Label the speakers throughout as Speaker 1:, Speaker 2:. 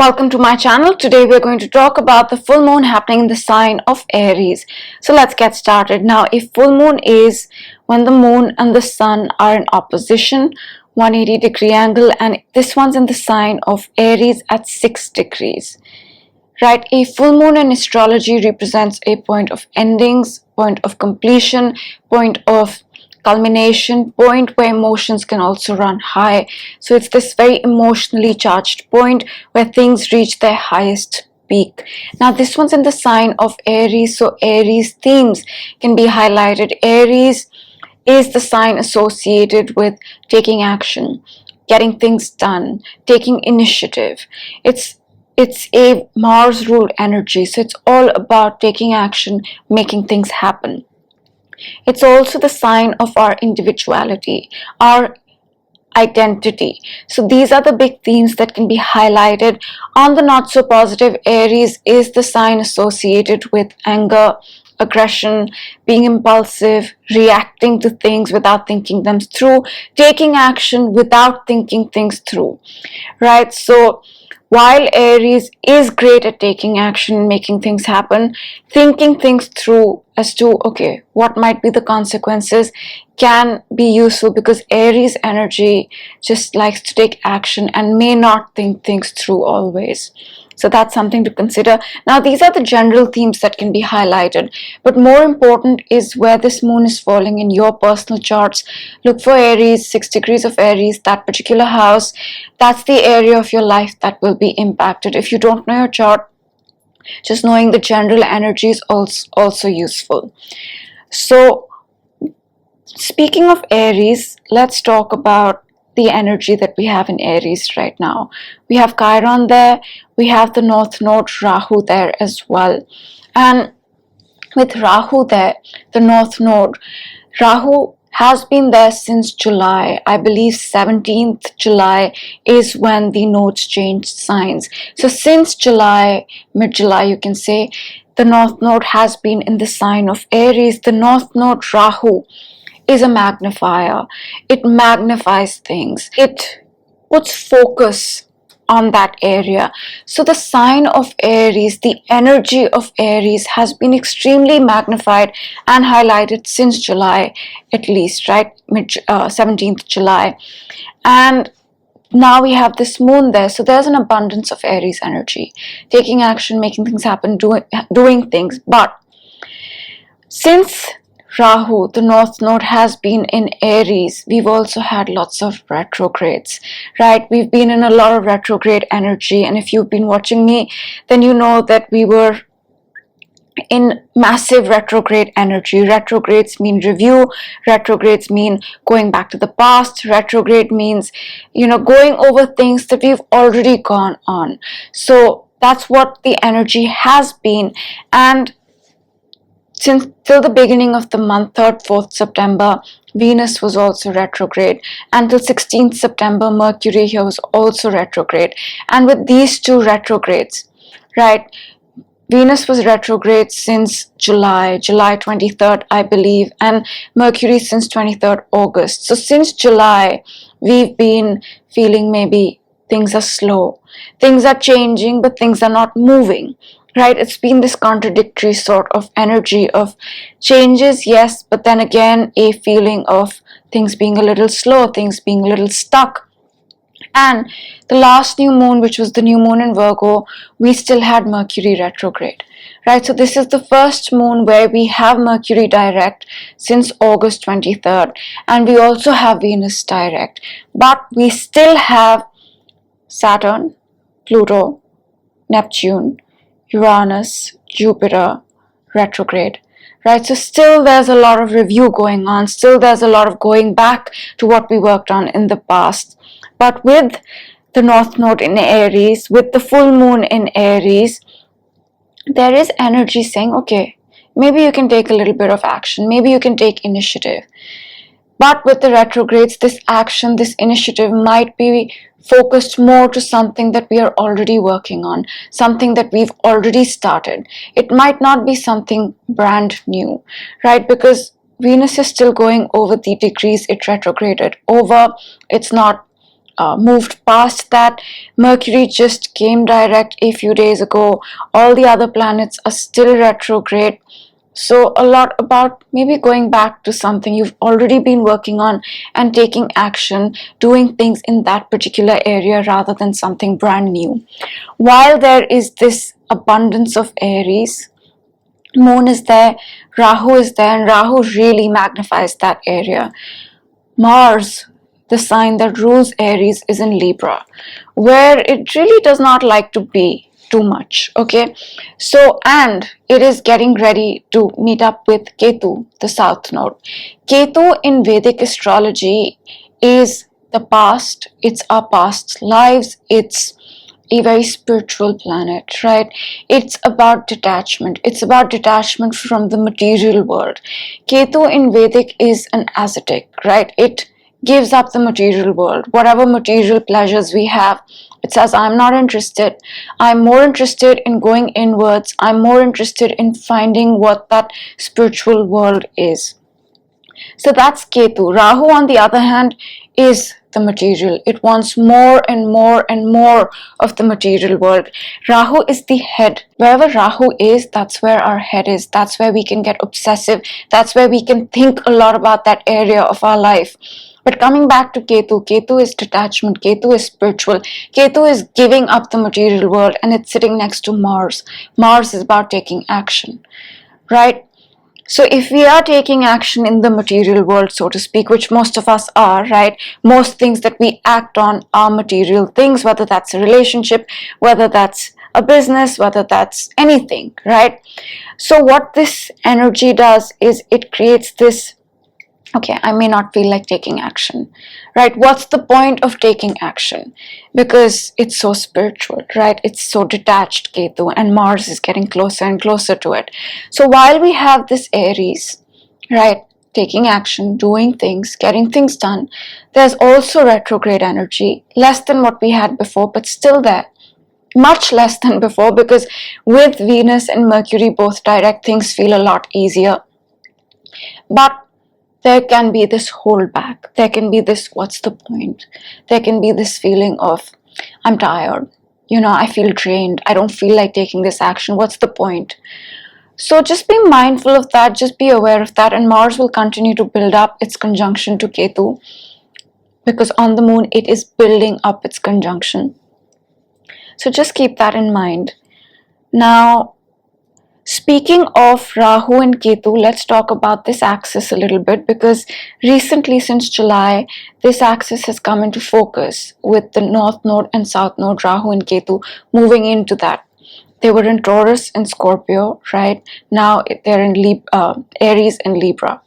Speaker 1: Welcome to my channel. Today we're going to talk about the full moon happening in the sign of Aries. So let's get started. Now, a full moon is when the moon and the sun are in opposition, 180-degree angle, and this one's in the sign of Aries at 6 degrees. Right? A full moon in astrology represents a point of endings, point of completion, point of culmination, point where emotions can also run high. So it's this very emotionally charged point where things reach their highest peak. Now this one's in the sign of Aries, so Aries themes can be highlighted. Aries is the sign associated with taking action, getting things done, taking initiative. It's a Mars ruled energy, so it's all about taking action, making things happen. It's also the sign of our individuality, our identity. So these are the big themes that can be highlighted. On the not so positive, Aries is the sign associated with anger, aggression, being impulsive, reacting to things without thinking them through, taking action without thinking things through, right? So while Aries is great at taking action, making things happen, thinking things through as to, okay, what might be the consequences can be useful, because Aries energy just likes to take action and may not think things through always. So that's something to consider. Now, these are the general themes that can be highlighted, but more important is where this moon is falling in your personal charts. Look for Aries, 6 degrees of Aries, that particular house. That's the area of your life that will be impacted. If you don't know your chart, just knowing the general energy is also useful. So, speaking of Aries, let's talk about the energy that we have in Aries right now. We have Chiron there, we have the North Node Rahu there as well. And with Rahu there, the North Node, Rahu has been there since July. I believe 17th July is when the nodes changed signs. So since July, mid-July you can say, the North Node has been in the sign of Aries. The North Node Rahu is a magnifier. It magnifies things. It puts focus on that area. So the sign of Aries, the energy of Aries has been extremely magnified and highlighted since July, at least, right? 17th July. And now we have this moon there. So there's an abundance of Aries energy. Taking action, making things happen, doing things. But since Rahu, the North Node, has been in Aries, we've also had lots of retrogrades, right? We've been in a lot of retrograde energy, and if you've been watching me, then you know that we were in massive retrograde energy. Retrogrades mean review, retrogrades mean going back to the past, retrograde means, going over things that we've already gone on. So that's what the energy has been. And since till the beginning of the month, 3rd, 4th September, Venus was also retrograde. Until 16th September, Mercury here was also retrograde. And with these two retrogrades, right, Venus was retrograde since July 23rd, I believe, and Mercury since 23rd August. So since July, we've been feeling maybe things are slow. Things are changing, but things are not moving. Right, it's been this contradictory sort of energy of changes, yes, but then again a feeling of things being a little slow, things being a little stuck. And the last new moon, which was the new moon in Virgo, we still had Mercury retrograde, right? So this is the first moon where we have Mercury direct since August 23rd, and we also have Venus direct, but we still have Saturn, Pluto, Neptune, Uranus, Jupiter, retrograde, right? So still there's a lot of review going on. Still there's a lot of going back to what we worked on in the past. But with the North Node in Aries, with the full moon in Aries, there is energy saying, okay, maybe you can take a little bit of action. Maybe you can take initiative. But with the retrogrades, this action, this initiative might be focused more to something that we are already working on, something that we've already started. It might not be something brand new, right? Because Venus is still going over the degrees it retrograded over. It's not moved past that. Mercury just came direct a few days ago. All the other planets are still retrograde. So a lot about maybe going back to something you've already been working on and taking action, doing things in that particular area rather than something brand new. While there is this abundance of Aries, Moon is there, Rahu is there, and Rahu really magnifies that area. Mars, the sign that rules Aries, is in Libra, where it really does not like to be too much. Okay, so and it is getting ready to meet up with Ketu, the south node. Ketu in Vedic astrology is the past, it's our past lives, it's a very spiritual planet, right? It's about detachment. It's about detachment from the material world. Ketu in Vedic is an ascetic, right? It gives up the material world. Whatever material pleasures we have, it says, I'm not interested. I'm more interested in going inwards. I'm more interested in finding what that spiritual world is. So that's Ketu. Rahu, on the other hand, is the material. It wants more and more and more of the material world. Rahu is the head. Wherever Rahu is, that's where our head is. That's where we can get obsessive. That's where we can think a lot about that area of our life. But coming back to Ketu, Ketu is detachment, Ketu is spiritual, Ketu is giving up the material world, and it's sitting next to Mars. Mars is about taking action, right? So if we are taking action in the material world, so to speak, which most of us are, right? Most things that we act on are material things, whether that's a relationship, whether that's a business, whether that's anything, right? So what this energy does is it creates this, okay, I may not feel like taking action, right? What's the point of taking action? Because it's so spiritual, right? It's so detached, Ketu, and Mars is getting closer and closer to it. So while we have this Aries, right, taking action, doing things, getting things done, there's also retrograde energy, less than what we had before, but still there. Much less than before, because with Venus and Mercury both direct, things feel a lot easier. But there can be this holdback. There can be this, what's the point? There can be this feeling of, I'm tired. I feel drained. I don't feel like taking this action. What's the point? So just be mindful of that. Just be aware of that. And Mars will continue to build up its conjunction to Ketu, because on the moon, it is building up its conjunction. So just keep that in mind. Now, speaking of Rahu and Ketu, let's talk about this axis a little bit, because recently, since July, this axis has come into focus with the North Node and South Node, Rahu and Ketu, moving into that. They were in Taurus and Scorpio, right? Now they're in Aries and Libra.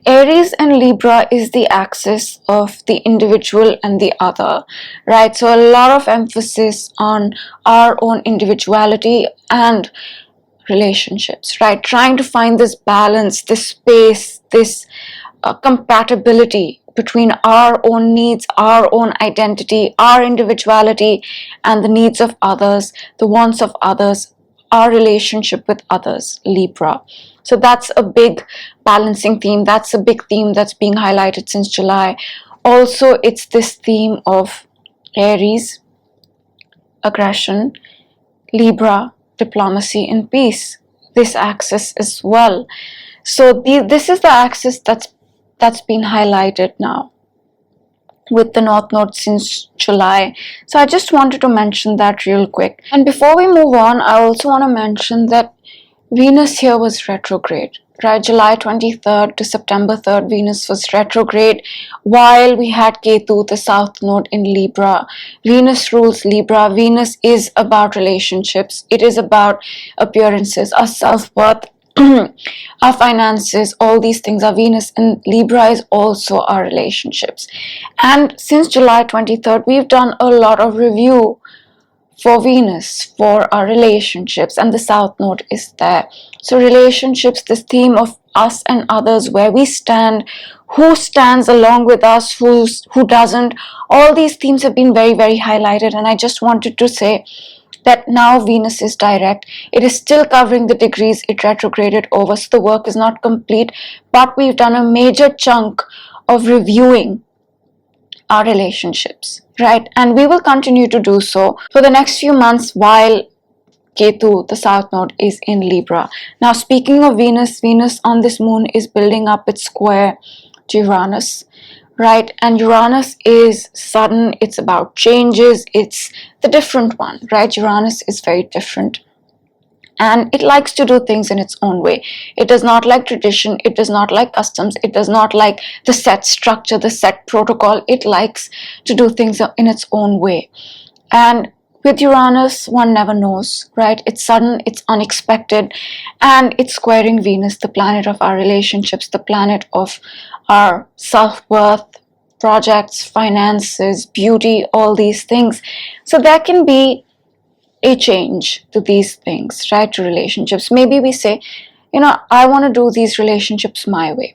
Speaker 1: Aries and Libra is the axis of the individual and the other, right? So a lot of emphasis on our own individuality and relationships, right? Trying to find this balance, this space, this compatibility between our own needs, our own identity, our individuality, and the needs of others, the wants of others, our relationship with others, Libra. So that's a big balancing theme. That's a big theme that's being highlighted since July. Also, it's this theme of Aries, aggression, Libra, diplomacy and peace. This axis as well. So this is the axis that's been highlighted now with the North Node since July. So I just wanted to mention that real quick. And before we move on, I also want to mention that Venus here was retrograde, right? July 23rd to September 3rd, Venus was retrograde, while we had Ketu, the South Node, in Libra. Venus rules Libra. Venus is about relationships. It is about appearances, our self-worth, our finances, all these things are Venus, and Libra is also our relationships. And since July 23rd, we've done a lot of review for Venus, for our relationships, and the South Node is there. So relationships, this theme of us and others, where we stand, who stands along with us, who doesn't, all these themes have been very, very highlighted. And I just wanted to say that now Venus is direct. It is still covering the degrees it retrograded over, so the work is not complete, but we've done a major chunk of reviewing our relationships, right? And we will continue to do so for the next few months while Ketu, the south node, is in Libra. Now, speaking of Venus, Venus on this moon is building up its square to Uranus, right? And Uranus is sudden, it's about changes, it's the different one, right? Uranus is very different. And it likes to do things in its own way. It does not like tradition, it does not like customs, it does not like the set structure, the set protocol. It likes to do things in its own way. And with Uranus, one never knows, right? It's sudden, it's unexpected, and it's squaring Venus, the planet of our relationships, the planet of our self-worth, projects, finances, beauty, all these things. So there can be a change to these things, right? To relationships. Maybe we say, I want to do these relationships my way.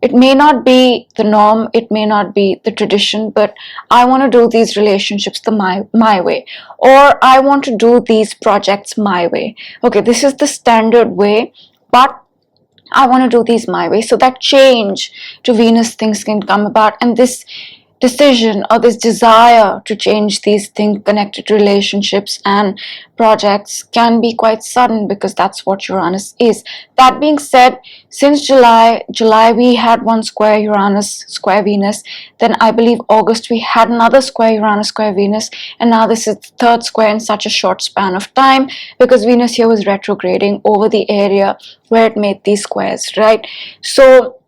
Speaker 1: It may not be the norm, it may not be the tradition, but I want to do these relationships my way, or I want to do these projects my way. Okay, this is the standard way, but I want to do these my way. So that change to Venus things can come about, and this decision or this desire to change these things connected to relationships and projects can be quite sudden, because that's what Uranus is. That being said, since July we had one square Uranus, square Venus. Then I believe August we had another square Uranus, square Venus, and now this is the third square in such a short span of time, because Venus here was retrograding over the area where it made these squares, right? So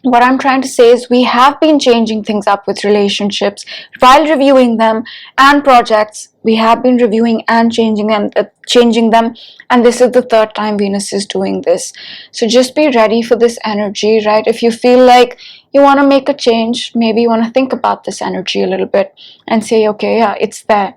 Speaker 1: what I'm trying to say is we have been changing things up with relationships while reviewing them, and projects. We have been reviewing and changing them, and this is the third time Venus is doing this. So just be ready for this energy, right? If you feel like you want to make a change, maybe you want to think about this energy a little bit and say, okay, yeah, it's there.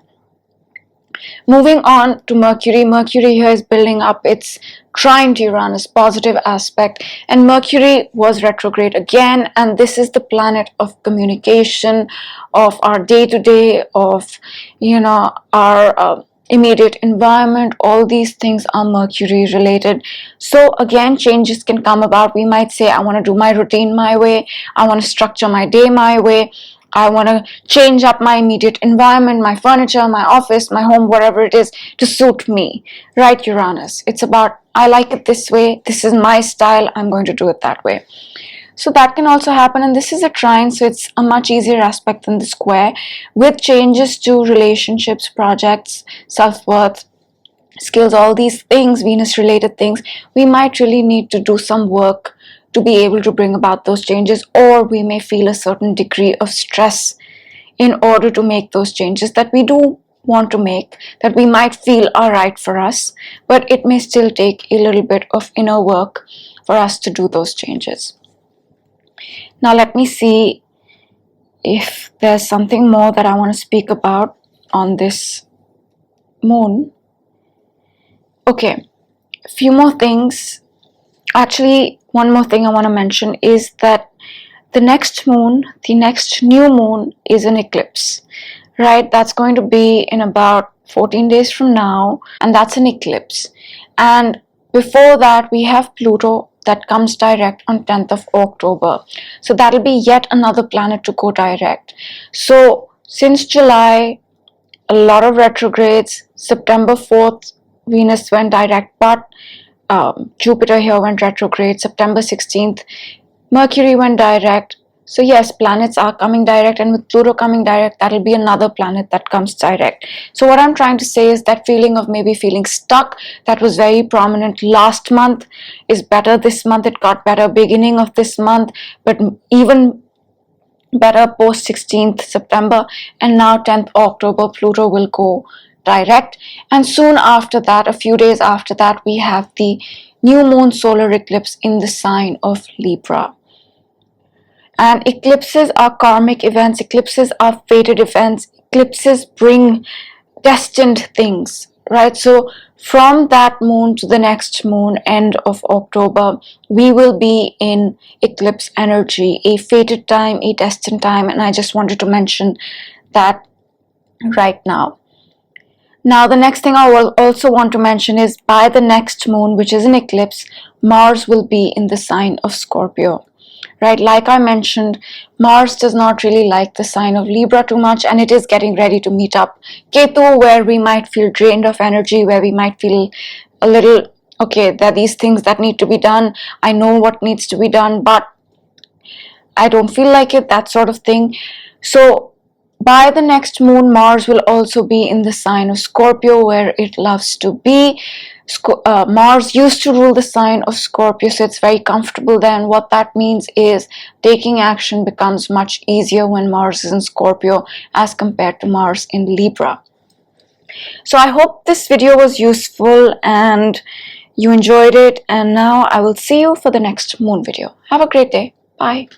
Speaker 1: Moving on to Mercury. Mercury here is building up its trine to Uranus, positive aspect, and Mercury was retrograde again, and this is the planet of communication, of our day-to-day, of our immediate environment. All these things are Mercury related. So again, changes can come about. We might say, I want to do my routine my way, I want to structure my day my way, I want to change up my immediate environment, my furniture, my office, my home, whatever it is, to suit me, right? Uranus, it's about, I like it this way, this is my style, I'm going to do it that way. So that can also happen, and this is a trine, so it's a much easier aspect than the square. With changes to relationships, projects, self-worth, skills, all these things, Venus related things, we might really need to do some work to be able to bring about those changes, or we may feel a certain degree of stress in order to make those changes that we do want to make, that we might feel are right for us, but it may still take a little bit of inner work for us to do those changes. Now let me see if there's something more that I want to speak about on this moon. Okay, a few more things. Actually, one more thing I want to mention is that the next moon, the next new moon, is an eclipse, right? That's going to be in about 14 days from now, and that's an eclipse. And before that, we have Pluto that comes direct on 10th of October. So that'll be yet another planet to go direct. So since July, a lot of retrogrades. September 4th, Venus went direct, but Jupiter here went retrograde. September 16th, Mercury went direct. So yes, planets are coming direct, and with Pluto coming direct, that'll be another planet that comes direct. So what I'm trying to say is that feeling of maybe feeling stuck that was very prominent last month is better this month. It got better beginning of this month, but even better post 16th September, and now 10th October, Pluto will go direct, and soon after that, a few days after that, we have the new moon solar eclipse in the sign of Libra. And eclipses are karmic events, eclipses are fated events, eclipses bring destined things, right? So from that moon to the next moon, end of October, we will be in eclipse energy, a fated time, a destined time, and I just wanted to mention that right now. Now, the next thing I will also want to mention is by the next moon, which is an eclipse, Mars will be in the sign of Scorpio, right? Like I mentioned, Mars does not really like the sign of Libra too much, and it is getting ready to meet up Ketu, where we might feel drained of energy, where we might feel a little, okay, there are these things that need to be done. I know what needs to be done, but I don't feel like it, that sort of thing. So by the next moon, Mars will also be in the sign of Scorpio, where it loves to be. Mars used to rule the sign of Scorpio, so it's very comfortable there. And what that means is taking action becomes much easier when Mars is in Scorpio as compared to Mars in Libra. So I hope this video was useful and you enjoyed it. And now I will see you for the next moon video. Have a great day. Bye.